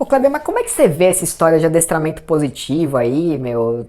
Kleber, mas como é que você vê essa história de adestramento positivo aí, meu?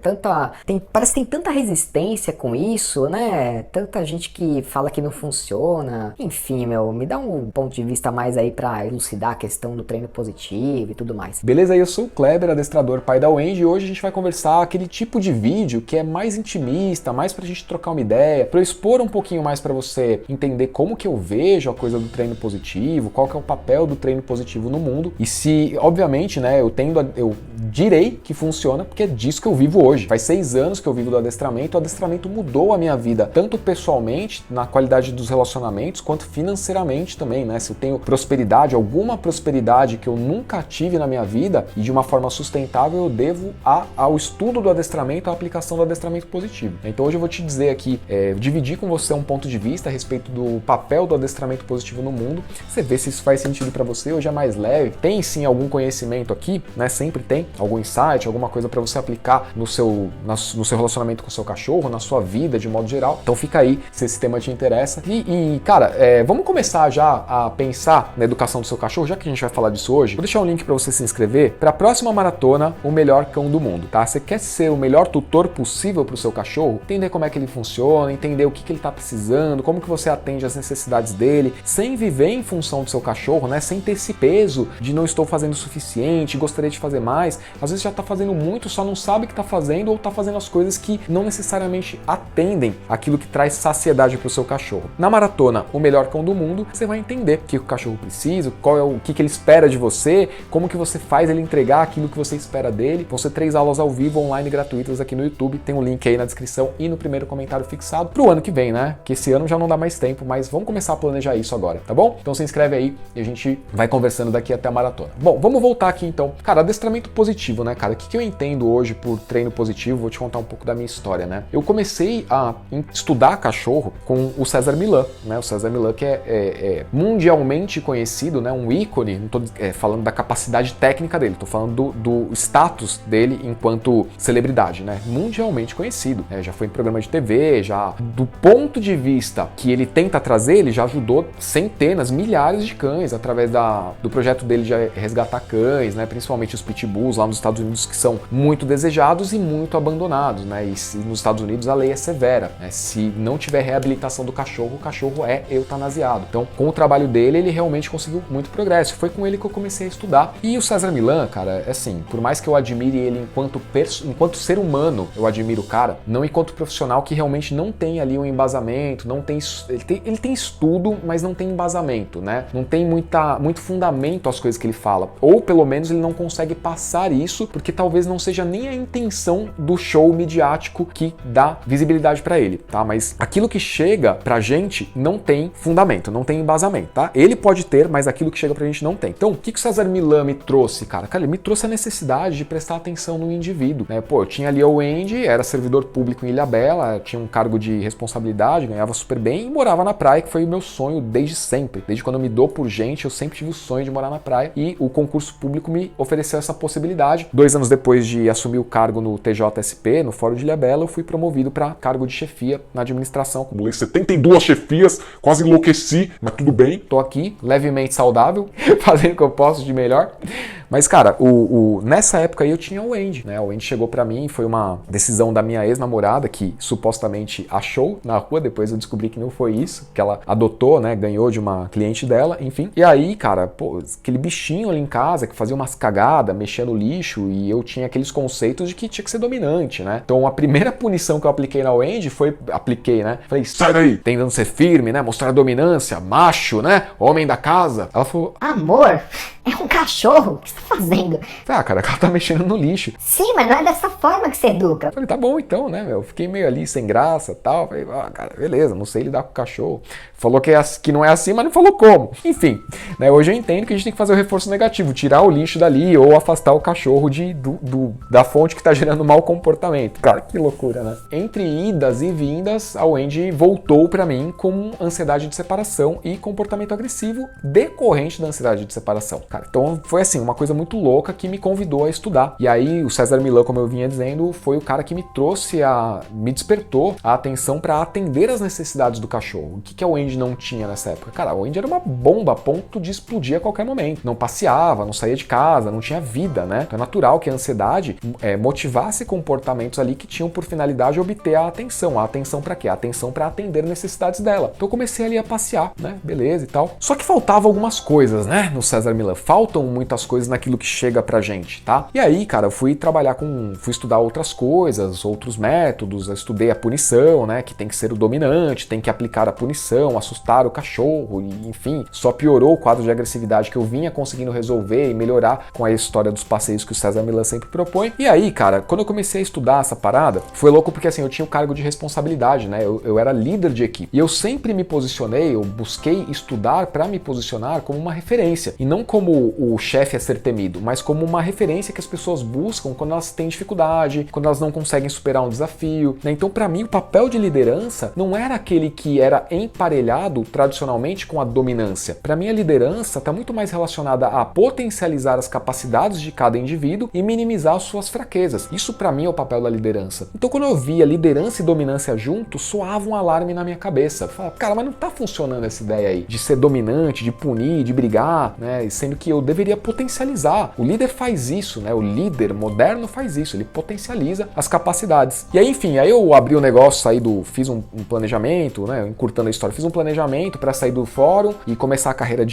Parece que tem tanta resistência com isso, né? Tanta gente que fala que não funciona. Enfim, meu, me dá um ponto de vista mais aí pra elucidar a questão do treino positivo e tudo mais. Beleza, eu sou o Kleber, adestrador pai da Wendy, e hoje a gente vai conversar aquele tipo de vídeo que é mais intimista, mais pra gente trocar uma ideia, pra eu expor um pouquinho mais pra você entender como que eu vejo a coisa do treino positivo, qual que é o papel do treino positivo no mundo, e se, obviamente, né, eu direi que funciona, porque é disso que eu vivo hoje. Faz 6 anos que eu vivo do adestramento, o adestramento mudou a minha vida, tanto pessoalmente, na qualidade dos relacionamentos, quanto financeiramente também, né? Se eu tenho prosperidade, alguma prosperidade que eu nunca tive na minha vida, e de uma forma sustentável, eu devo ao estudo do adestramento, à aplicação do adestramento positivo. Então hoje eu vou te dizer aqui, dividir com você um ponto de vista a respeito do papel do adestramento positivo no mundo, você vê se isso faz sentido para você, hoje é mais leve, tem sim algum conhecimento aqui, né? Sempre tem algum insight, alguma coisa para você aplicar no seu relacionamento com o seu cachorro, na sua vida de modo geral. Então fica aí se esse tema te interessa. Cara, vamos começar já a pensar na educação do seu cachorro, já que a gente vai falar disso hoje. Vou deixar um link para você se inscrever para a próxima maratona, O Melhor Cão do Mundo, tá? Você quer ser o melhor tutor possível para o seu cachorro? Entender como é que ele funciona, entender o que ele está precisando, como que você atende às necessidades dele, sem viver em função do seu cachorro, né? Sem ter esse peso de não estou fazendo o suficiente, gostaria de fazer mais. Às vezes já está fazendo muito, só não sabe que está fazendo ou está fazendo as coisas que não necessariamente atendem aquilo que traz saciedade para o seu cachorro. Na maratona O Melhor Cão do Mundo, você vai entender o que o cachorro precisa, o que ele espera de você, como que você faz ele entregar aquilo que você espera dele. Vão ser 3 aulas ao vivo, online, gratuitas aqui no YouTube. Tem um link aí na descrição e no primeiro comentário fixado pro ano que vem, né? Que esse ano já não dá mais tempo, mas vamos começar a planejar isso agora, tá bom? Então se inscreve aí e a gente vai conversando daqui até a maratona. Bom, vamos voltar aqui então. Cara, adestramento positivo, né, cara? O que eu entendo hoje por treino positivo? Vou te contar um pouco da minha história, né? Eu comecei a estudar cachorro com o César Millan, né? O César Millan que é mundialmente conhecido, né? Um ícone, não tô falando da capacidade técnica dele, tô falando do status dele enquanto celebridade, né? Mundialmente conhecido, né? Já foi em programa de TV, já do ponto de vista que ele tenta trazer, ele já ajudou centenas, milhares de cães através do projeto dele de resgatar cães, né? Principalmente os pitbulls lá nos Estados Unidos, que são muito desejados e muito abandonados, né? E nos Estados Unidos a lei é severa, né? Se não tiver reabilitação do cachorro, o cachorro é eutanasiado. Então, com o trabalho dele, ele realmente conseguiu muito progresso. Foi com ele que eu comecei a estudar. E o César Millan, cara, assim, por mais que eu admire ele enquanto ser humano, eu admiro o cara, não enquanto profissional que realmente não tem ali um embasamento, não tem, ele tem estudo, mas não tem embasamento, né? Não tem muito fundamento às coisas que ele fala. Ou pelo menos ele não consegue passar isso, porque talvez não seja nem a intenção do show midiático que dá visibilidade pra ele, tá? Mas aquilo que chega pra gente não tem fundamento, não tem embasamento, tá? Ele pode ter, mas aquilo que chega pra gente não tem. Então, o que o César Millan me trouxe, cara? Cara, ele me trouxe a necessidade de prestar atenção no indivíduo, né? Pô, eu tinha ali o Wendy, era servidor público em Ilhabela, tinha um cargo de responsabilidade, ganhava super bem e morava na praia, que foi o meu sonho desde sempre. Desde quando eu me dou por gente, eu sempre tive o sonho de morar na praia e o concurso público me ofereceu essa possibilidade. 2 anos depois de assumir o cargo no TJSP, no Fórum de Ilhabela, eu fui promovido para cargo de chefia na administração. Acumulei 72 chefias, quase enlouqueci, mas tudo bem. Tô aqui, levemente saudável, fazendo o que eu posso de melhor. Mas, cara, nessa época aí eu tinha o Wendy, né? O Wendy chegou pra mim, foi uma decisão da minha ex-namorada, que supostamente achou na rua, depois eu descobri que não foi isso, que ela adotou, né? Ganhou de uma cliente dela, enfim. E aí, cara, pô, aquele bichinho ali em casa que fazia umas cagadas, mexia no lixo, e eu tinha aqueles conceitos de que tinha que ser dominante, né? Então a primeira punição que eu apliquei na Wendy né? Falei, sai daí! Tentando ser firme, né? Mostrar dominância, macho, né? Homem da casa. Ela falou, amor, é um cachorro, o que você tá fazendo? Ah, cara, ela tá mexendo no lixo. Sim, mas não é dessa forma que você educa. Falei, tá bom então, né, meu? Fiquei meio ali sem graça e tal. Falei, cara, beleza, não sei lidar com o cachorro. Falou que não é assim, mas não falou como. Enfim, né, hoje eu entendo que a gente tem que fazer o reforço negativo, tirar o lixo dali ou afastar o cachorro da fonte que tá gerando mau comportamento. Cara, que loucura, né? Entre idas e vindas, a Wendy voltou pra mim com ansiedade de separação e comportamento agressivo decorrente da ansiedade de separação. Cara, então foi assim, uma coisa coisa muito louca que me convidou a estudar. E aí o César Millan, como eu vinha dizendo, foi o cara que me despertou a atenção para atender as necessidades do cachorro. O que a Wendy não tinha nessa época? Cara, a Wendy era uma bomba a ponto de explodir a qualquer momento. Não passeava, não saía de casa, não tinha vida, né? Então é natural que a ansiedade motivasse comportamentos ali que tinham por finalidade obter a atenção. A atenção para quê? A atenção para atender necessidades dela. Então eu comecei ali a passear, né? Beleza e tal. Só que faltava algumas coisas, né? No César Millan. Faltam muitas coisas naquilo que chega pra gente, tá? E aí, cara, eu fui estudar outras coisas, outros métodos, eu estudei a punição, né? Que tem que ser o dominante, tem que aplicar a punição, assustar o cachorro, e, enfim, só piorou o quadro de agressividade que eu vinha conseguindo resolver e melhorar com a história dos passeios que o César Millan sempre propõe. E aí, cara, quando eu comecei a estudar essa parada, foi louco porque assim, eu tinha o cargo de responsabilidade, né? Eu era líder de equipe. E eu sempre me posicionei, eu busquei estudar para me posicionar como uma referência. E não como o chefe a ser temido, mas como uma referência que as pessoas buscam quando elas têm dificuldade, quando elas não conseguem superar um desafio, né? Então, para mim, o papel de liderança não era aquele que era emparelhado tradicionalmente com a dominância. Para mim, a liderança está muito mais relacionada a potencializar as capacidades de cada indivíduo e minimizar as suas fraquezas. Isso, para mim, é o papel da liderança. Então, quando eu via liderança e dominância junto, soava um alarme na minha cabeça. Eu falava, cara, mas não tá funcionando essa ideia aí de ser dominante, de punir, de brigar, né? Sendo que eu deveria potencializar. O líder faz isso, né? O líder moderno faz isso, ele potencializa as capacidades. E aí, enfim, aí eu abri o negócio, fiz um planejamento, né? Encurtando a história, fiz um planejamento para sair do fórum e começar a carreira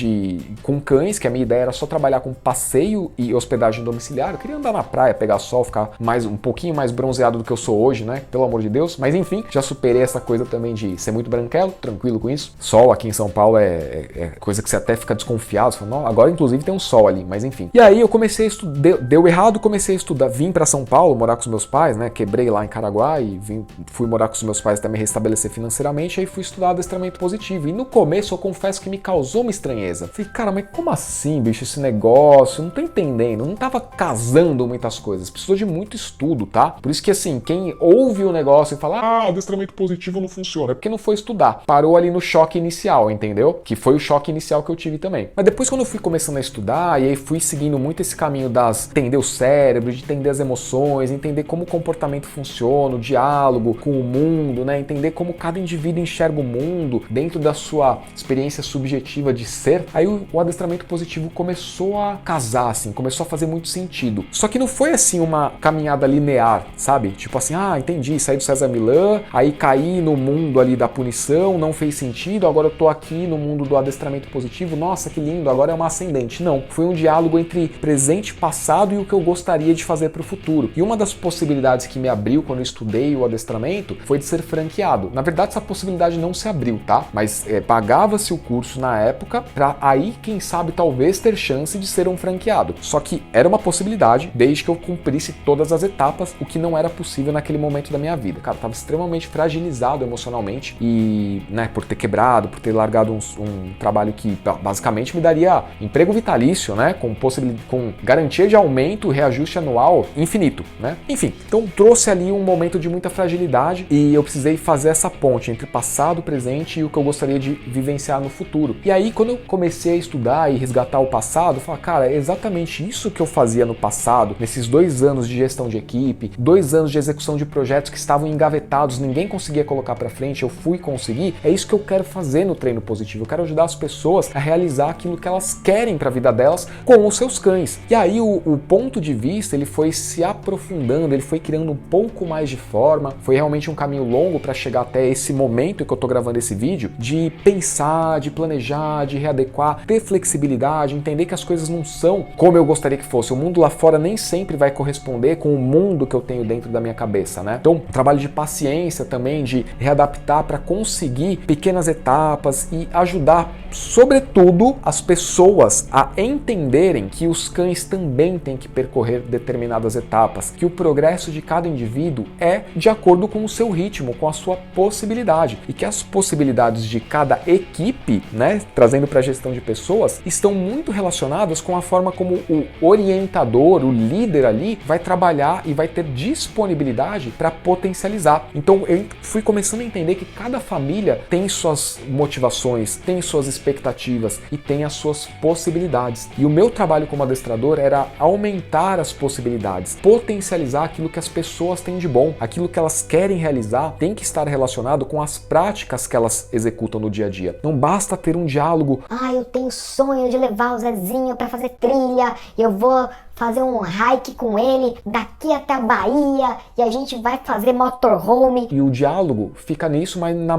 com cães, que a minha ideia era só trabalhar com passeio e hospedagem domiciliar. Eu queria andar na praia, pegar sol, ficar um pouquinho mais bronzeado do que eu sou hoje, né? Pelo amor de Deus. Mas enfim, já superei essa coisa também de ser muito branquelo, tranquilo com isso. Sol aqui em São Paulo é coisa que você até fica desconfiado. Você fala, agora inclusive tem um sol ali, mas enfim. E aí eu comecei a estudar, deu errado, comecei a estudar, vim para São Paulo, morar com os meus pais, né? Quebrei lá em Caraguá e fui morar com os meus pais até me restabelecer financeiramente, aí fui estudar adestramento positivo. E no começo eu confesso que me causou uma estranheza. Falei, cara, mas como assim, bicho, esse negócio? Eu não tô entendendo, não tava casando muitas coisas, precisou de muito estudo, tá? Por isso que assim, quem ouve o negócio e fala, adestramento positivo não funciona, é porque não foi estudar. Parou ali no choque inicial, entendeu? Que foi o choque inicial que eu tive também. Mas depois quando eu fui começando a estudar, e aí fui seguindo muito esse caminho entender o cérebro, de entender as emoções, entender como o comportamento funciona, o diálogo com o mundo, né? Entender como cada indivíduo enxerga o mundo dentro da sua experiência subjetiva de ser, aí o adestramento positivo começou a casar, assim, começou a fazer muito sentido. Só que não foi assim uma caminhada linear, sabe? Tipo assim, entendi, saí do César Millan, aí caí no mundo ali da punição, não fez sentido, agora eu tô aqui no mundo do adestramento positivo, nossa, que lindo, agora é uma ascendente. Não, foi um diálogo entre presente, passado e o que eu gostaria de fazer para o futuro. E uma das possibilidades que me abriu quando eu estudei o adestramento foi de ser franqueado. Na verdade, essa possibilidade não se abriu, tá? Mas pagava-se o curso na época para aí, quem sabe, talvez ter chance de ser um franqueado. Só que era uma possibilidade desde que eu cumprisse todas as etapas, o que não era possível naquele momento da minha vida. Cara, eu tava extremamente fragilizado emocionalmente e, né, por ter quebrado, por ter largado um trabalho que basicamente me daria emprego vitalício, né, com garantia de aumento, reajuste anual infinito, né? Enfim, então trouxe ali um momento de muita fragilidade e eu precisei fazer essa ponte entre passado, presente e o que eu gostaria de vivenciar no futuro. E aí, quando eu comecei a estudar e resgatar o passado, eu falei, cara, é exatamente isso que eu fazia no passado, nesses 2 anos de gestão de equipe, 2 anos de execução de projetos que estavam engavetados, ninguém conseguia colocar pra frente, eu fui conseguir. É isso que eu quero fazer no treino positivo. Eu quero ajudar as pessoas a realizar aquilo que elas querem pra vida delas com os seus cães. E aí o ponto de vista, ele foi se aprofundando, ele foi criando um pouco mais de forma, foi realmente um caminho longo para chegar até esse momento que eu tô gravando esse vídeo, de pensar, de planejar, de readequar, ter flexibilidade, entender que as coisas não são como eu gostaria que fosse. O mundo lá fora nem sempre vai corresponder com o mundo que eu tenho dentro da minha cabeça, né? Então, trabalho de paciência também, de readaptar para conseguir pequenas etapas e ajudar, sobretudo, as pessoas a entenderem que os cães também têm que percorrer determinadas etapas, que o progresso de cada indivíduo é de acordo com o seu ritmo, com a sua possibilidade, e que as possibilidades de cada equipe, né, trazendo para a gestão de pessoas, estão muito relacionadas com a forma como o orientador, o líder ali, vai trabalhar e vai ter disponibilidade para potencializar. Então eu fui começando a entender que cada família tem suas motivações, tem suas expectativas e tem as suas possibilidades. E o meu trabalho trabalho como adestrador era aumentar as possibilidades, potencializar aquilo que as pessoas têm de bom, aquilo que elas querem realizar tem que estar relacionado com as práticas que elas executam no dia a dia. Não basta ter um diálogo. Ah, eu tenho sonho de levar o Zezinho pra fazer trilha, eu vou fazer um hike com ele daqui até a Bahia e a gente vai fazer motorhome. E o diálogo fica nisso, mas na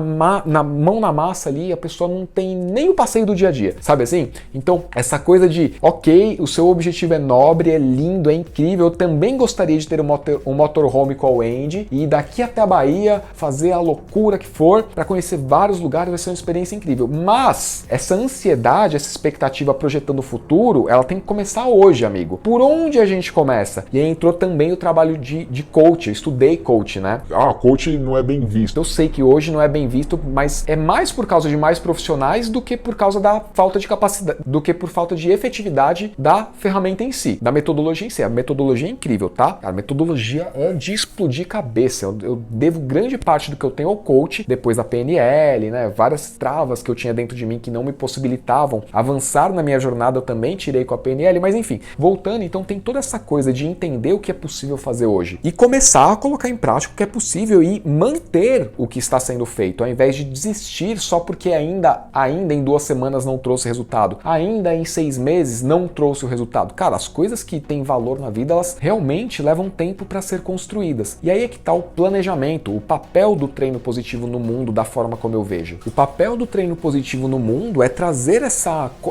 mão na massa ali a pessoa não tem nem o passeio do dia a dia, sabe assim? Então, essa coisa de, ok, o seu objetivo é nobre, é lindo, é incrível, eu também gostaria de ter um motorhome com o Andy e ir daqui até a Bahia, fazer a loucura que for, para conhecer vários lugares, vai ser uma experiência incrível. Mas, essa ansiedade, essa expectativa projetando o futuro, ela tem que começar hoje, amigo. Por onde a gente começa? E aí entrou também o trabalho de coach, eu estudei coach, né? Ah, coach não é bem visto. Eu sei que hoje não é bem visto, mas é mais por causa de mais profissionais do que por causa da falta de capacidade, do que por falta de efetividade da ferramenta em si, da metodologia em si. A metodologia é incrível, tá? A metodologia é de explodir cabeça. Eu devo grande parte do que eu tenho ao coach, depois da PNL, né? Várias travas que eu tinha dentro de mim que não me possibilitavam avançar na minha jornada, eu também tirei com a PNL, mas enfim, voltando, então tem toda essa coisa de entender o que é possível fazer hoje e começar a colocar em prática o que é possível e manter o que está sendo feito, ao invés de desistir só porque ainda em 2 semanas não trouxe resultado, ainda em 6 meses não trouxe o resultado. Cara, as coisas que têm valor na vida, elas realmente levam tempo para ser construídas. E aí é que está o planejamento, o papel do treino positivo no mundo, da forma como eu vejo. O papel do treino positivo no mundo é trazer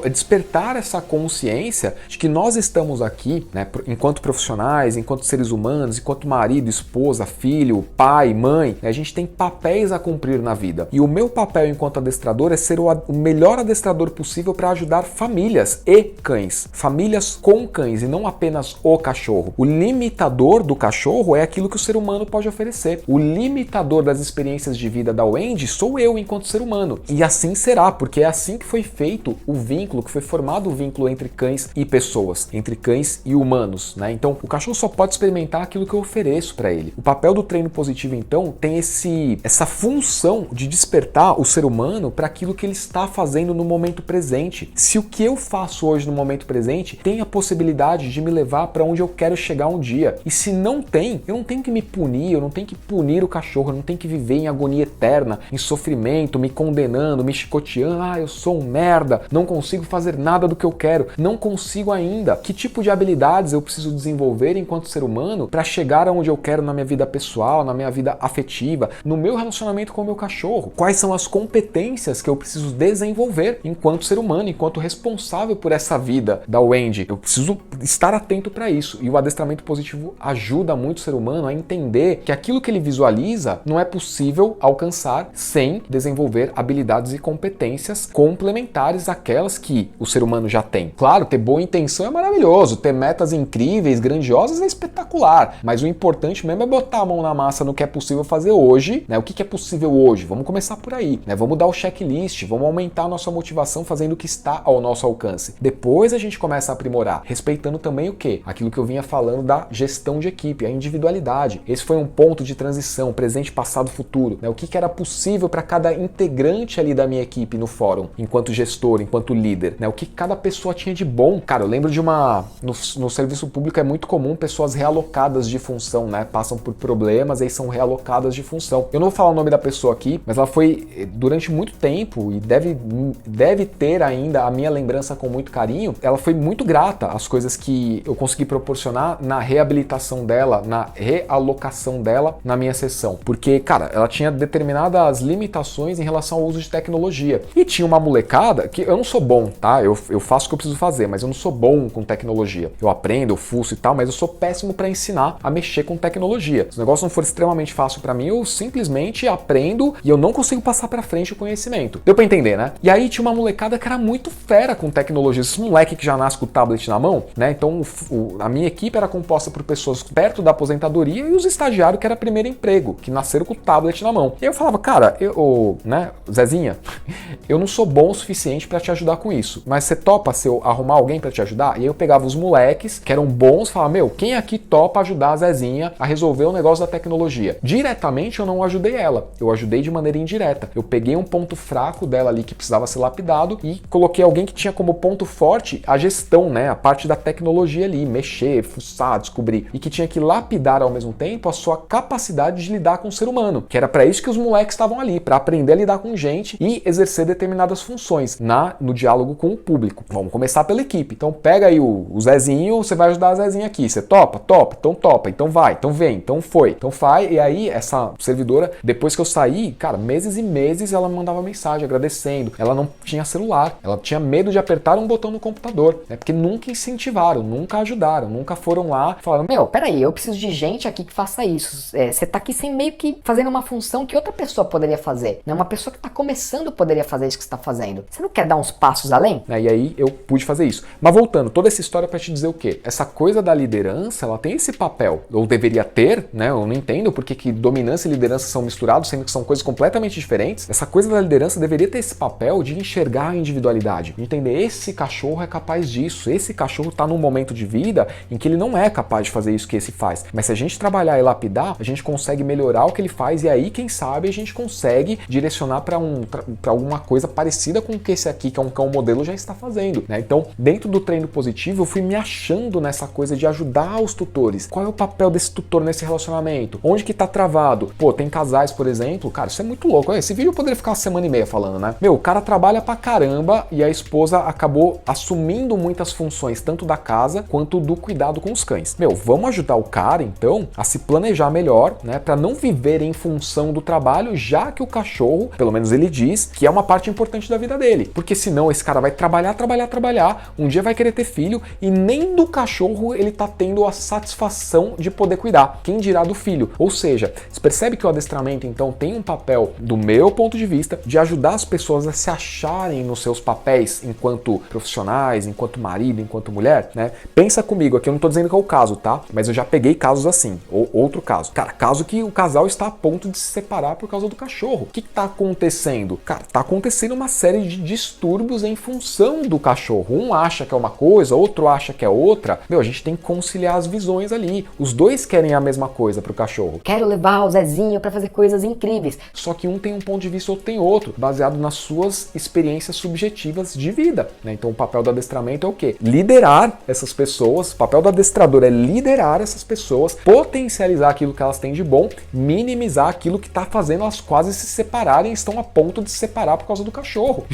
despertar essa consciência de que nós estamos aqui, né, enquanto profissionais, enquanto seres humanos, enquanto marido, esposa, filho, pai, mãe, a gente tem papéis a cumprir na vida. E o meu papel enquanto adestrador é ser o melhor adestrador possível para ajudar famílias e cães. Famílias com cães e não apenas o cachorro. O limitador do cachorro é aquilo que o ser humano pode oferecer. O limitador das experiências de vida da Wendy sou eu enquanto ser humano. E assim será, porque é assim que foi feito o vínculo, que foi formado o vínculo entre cães e pessoas, entre cães e humanos, né? Então, o cachorro só pode experimentar aquilo que eu ofereço para ele. O papel do treino positivo, então, tem essa função de despertar o ser humano para aquilo que ele está fazendo no momento presente. Se o que eu faço hoje no momento presente tem a possibilidade de me levar para onde eu quero chegar um dia. E se não tem, eu não tenho que me punir, eu não tenho que punir o cachorro, eu não tenho que viver em agonia eterna, em sofrimento, me condenando, me chicoteando. Ah, eu sou um merda, não consigo fazer nada do que eu quero, não consigo ainda. Que tipo de habilidades eu preciso desenvolver enquanto ser humano para chegar aonde eu quero na minha vida pessoal, na minha vida afetiva, no meu relacionamento com o meu cachorro? Quais são as competências que eu preciso desenvolver enquanto ser humano, enquanto responsável por essa vida da Wendy? Eu preciso estar atento para isso. E o adestramento positivo ajuda muito o ser humano a entender que aquilo que ele visualiza não é possível alcançar sem desenvolver habilidades e competências complementares àquelas que o ser humano já tem. Claro, ter boa intenção é maravilhoso, ter metas incríveis, grandiosas é espetacular, mas o importante mesmo é botar a mão na massa no que é possível fazer hoje, né? O que é possível hoje? Vamos começar por aí, né? Vamos dar o checklist, vamos aumentar a nossa motivação fazendo o que está ao nosso alcance. Depois a gente começa a aprimorar, respeitando também o quê? Aquilo que eu vinha falando da gestão de equipe, a individualidade. Esse foi um ponto de transição, presente, passado, futuro, né? O que era possível para cada integrante ali da minha equipe no fórum, enquanto gestor, enquanto líder, né? O que cada pessoa tinha de bom. Cara, eu lembro de no serviço público é muito comum pessoas realocadas de função, né? Passam por problemas e são realocadas de função. Eu não vou falar o nome da pessoa aqui, mas ela foi durante muito tempo e deve ter ainda a minha lembrança com muito carinho. Ela foi muito grata às coisas que eu consegui proporcionar na reabilitação dela, na realocação dela na minha sessão. Porque, cara, ela tinha determinadas limitações em relação ao uso de tecnologia. E tinha uma molecada que eu não sou bom, tá? Eu faço o que eu preciso fazer, mas eu não sou bom com tecnologia. Eu aprendo, eu fuço e tal, mas eu sou péssimo para ensinar a mexer com tecnologia. Se o negócio não for extremamente fácil para mim, eu simplesmente aprendo e eu não consigo passar para frente o conhecimento. Deu para entender, né? E aí tinha uma molecada que era muito fera com tecnologia. Esse moleque que já nasce com o tablet na mão, né? Então a minha equipe era composta por pessoas perto da aposentadoria e os estagiários que era primeiro emprego, que nasceram com o tablet na mão. E aí eu falava, cara, né, Zezinha, eu não sou bom o suficiente para te ajudar com isso, mas você topa se eu arrumar alguém para te ajudar? E aí eu pegava os moleques moleques que eram bons, falavam, meu, quem aqui topa ajudar a Zezinha a resolver o negócio da tecnologia? Diretamente eu não ajudei ela, eu ajudei de maneira indireta. Eu peguei um ponto fraco dela ali que precisava ser lapidado e coloquei alguém que tinha como ponto forte a gestão, né, a parte da tecnologia ali, mexer, fuçar, descobrir, e que tinha que lapidar ao mesmo tempo a sua capacidade de lidar com o ser humano, que era para isso que os moleques estavam ali, para aprender a lidar com gente e exercer determinadas funções no diálogo com o público. Vamos começar pela equipe. Então pega aí o Zezinho, você vai ajudar a Zezinha aqui. Você topa? Topa, então vai, então vem, então foi, então faz. E aí essa servidora, depois que eu saí, cara, meses e meses ela me mandava mensagem agradecendo. Ela não tinha celular, ela tinha medo de apertar um botão no computador, né? Porque nunca incentivaram, nunca ajudaram, nunca foram lá e falaram, Meu, peraí, eu preciso de gente aqui que faça isso. Você tá aqui sem meio que fazendo uma função que outra pessoa poderia fazer, né? Uma pessoa que tá começando poderia fazer isso que você tá fazendo. Você não quer dar uns passos além? né? E aí eu pude fazer isso. Mas voltando, toda essa história para te dizer o quê? Essa coisa da liderança, ela tem esse papel, ou deveria ter, né? Eu não entendo porque que dominância e liderança são misturados, sendo que são coisas completamente diferentes. Essa coisa da liderança deveria ter esse papel de enxergar a individualidade, de entender esse cachorro é capaz disso, esse cachorro tá num momento de vida em que ele não é capaz de fazer isso que esse faz. Mas se a gente trabalhar e lapidar, a gente consegue melhorar o que ele faz e aí, quem sabe, a gente consegue direcionar para alguma coisa parecida com o que esse aqui, que é um cão modelo, já está fazendo, né? Então, dentro do treino positivo, eu fui me achando nessa coisa de ajudar os tutores. Qual é o papel desse tutor nesse relacionamento? Onde que tá travado? Pô, tem casais, por exemplo, cara, isso é muito louco. Esse vídeo eu poderia ficar uma semana e meia falando, né? Meu, o cara trabalha pra caramba e a esposa acabou assumindo muitas funções, tanto da casa quanto do cuidado com os cães. Meu, vamos ajudar o cara, então, a se planejar melhor, né? Pra não viver em função do trabalho, já que o cachorro, pelo menos ele diz, que é uma parte importante da vida dele. Porque senão esse cara vai trabalhar, um dia vai querer ter filho e nem do cachorro ele tá tendo a satisfação de poder cuidar. Quem dirá do filho? Ou seja, você percebe que o adestramento, então, tem um papel, do meu ponto de vista, de ajudar as pessoas a se acharem nos seus papéis enquanto profissionais, enquanto marido, enquanto mulher, né? Pensa comigo, aqui eu não tô dizendo que é o caso, tá? Mas eu já peguei casos assim, ou outro caso. Cara, caso que o casal está a ponto de se separar por causa do cachorro. O que tá acontecendo? Cara, tá acontecendo uma série de distúrbios em função do cachorro. Um acha que é uma coisa, outro acha que é outra. Meu, a gente tem que conciliar as visões ali. Os dois querem a mesma coisa pro cachorro. Quero levar o Zezinho pra fazer coisas incríveis. Só que um tem um ponto de vista, outro tem outro, baseado nas suas experiências subjetivas de vida, né? Então o papel do adestramento é o quê? Liderar essas pessoas. O papel do adestrador é liderar essas pessoas, potencializar aquilo que elas têm de bom, minimizar aquilo que tá fazendo elas quase se separarem, estão a ponto de se separar por causa do cachorro.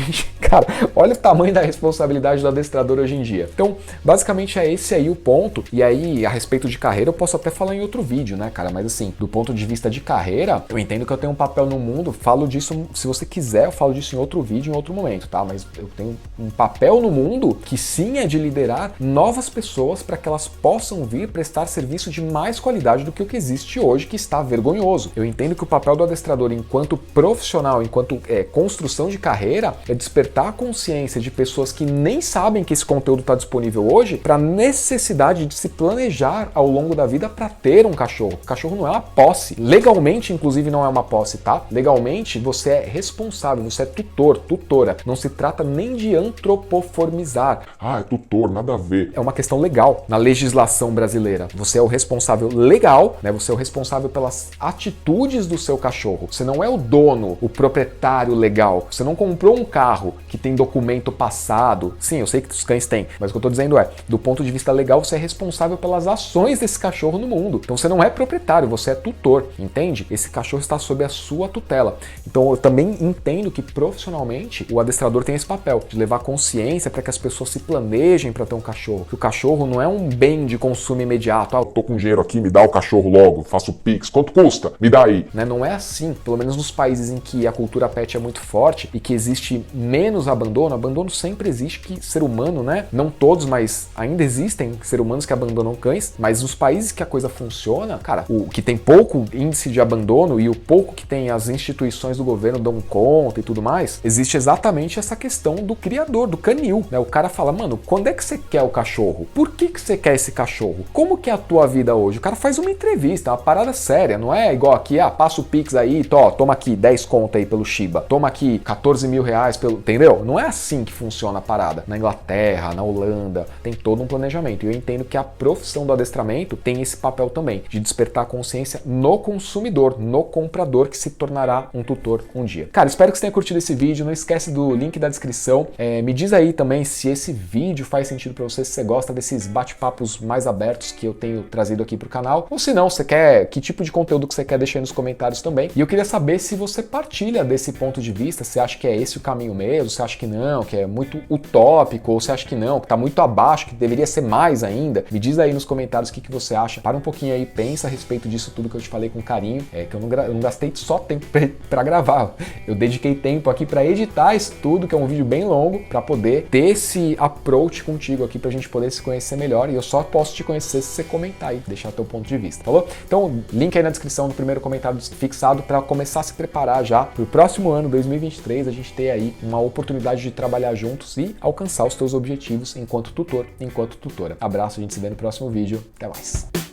Cara, olha o tamanho da responsabilidade do adestrador hoje em dia. Então, basicamente é esse aí o ponto. E aí, a respeito de carreira, eu posso até falar em outro vídeo, né, cara? Mas assim, do ponto de vista de carreira, eu entendo que eu tenho um papel no mundo, falo disso, se você quiser, eu falo disso em outro vídeo, em outro momento, tá? Mas eu tenho um papel no mundo que sim é de liderar novas pessoas para que elas possam vir prestar serviço de mais qualidade do que o que existe hoje, que está vergonhoso. Eu entendo que o papel do adestrador enquanto profissional, enquanto construção de carreira, é despertar a consciência de pessoas que nem sabem que esse conteúdo está disponível hoje para a necessidade de se planejar ao longo da vida para ter um cachorro. O cachorro não é uma posse. Legalmente, inclusive, não é uma posse, tá? Legalmente, você é responsável, você é tutor, tutora. Não se trata nem de antropoformizar. Ah, é tutor, nada a ver. É uma questão legal na legislação brasileira. Você é o responsável legal, né? Você é o responsável pelas atitudes do seu cachorro. Você não é o dono, o proprietário legal. Você não comprou um carro que tem documento passado. Sim, eu sei que os cães têm, mas o que eu tô dizendo é, do ponto de vista legal, você é responsável pelas ações desse cachorro no mundo. Então você não é proprietário, você é tutor, entende? Esse cachorro está sob a sua tutela. Então eu também entendo que profissionalmente o adestrador tem esse papel de levar consciência para que as pessoas se planejem para ter um cachorro. Que o cachorro não é um bem de consumo imediato. Ah, Tô com dinheiro aqui, me dá o cachorro logo, faço Pix, quanto custa? Me dá aí. né? Não é assim, pelo menos nos países em que a cultura pet é muito forte e que existe menos abandono sempre existe, que ser humano, né? Não todos, mas ainda existem seres humanos que abandonam cães, mas nos países que a coisa funciona, cara, o que tem pouco índice de abandono e o pouco que tem as instituições do governo dão conta e tudo mais, existe exatamente essa questão do criador, do canil, né? O cara fala, mano, quando é que você quer o cachorro? Por que você quer esse cachorro? Como que é a tua vida hoje? O cara faz uma entrevista, uma parada séria, não é igual aqui, passa o Pix aí, toma aqui 10 conto aí pelo Shiba, toma aqui 14 mil reais pelo... Entendeu? Não é assim que funciona a parada. Na Inglaterra, na Holanda, tem todo todo um planejamento. E eu entendo que a profissão do adestramento tem esse papel também, de despertar a consciência no consumidor, no comprador, que se tornará um tutor um dia. Cara, espero que você tenha curtido esse vídeo. Não esquece do link da descrição. Me diz aí também se esse vídeo faz sentido para você, se você gosta desses bate-papos mais abertos que eu tenho trazido aqui pro canal, ou se não, você quer, que tipo de conteúdo que você quer, deixar aí nos comentários também. E eu queria saber se você partilha desse ponto de vista, se acha que é esse o caminho mesmo, se acha que não, que é muito utópico, ou se acha que não, que tá muito abaixo, que deveria ser mais ainda. Me diz aí nos comentários o que você acha. Para um pouquinho aí, pensa a respeito disso tudo que eu te falei com carinho, que eu não gastei só tempo para gravar. Eu dediquei tempo aqui para editar isso tudo, que é um vídeo bem longo, para poder ter esse approach contigo aqui, pra gente poder se conhecer melhor. E eu só posso te conhecer se você comentar aí, deixar teu ponto de vista, falou? Então, link aí na descrição do primeiro comentário fixado para começar a se preparar já pro próximo ano, 2023, a gente ter aí uma oportunidade de trabalhar juntos e alcançar os teus objetivos enquanto tutor, enquanto tutora. Abraço, a gente se vê no próximo vídeo. Até mais.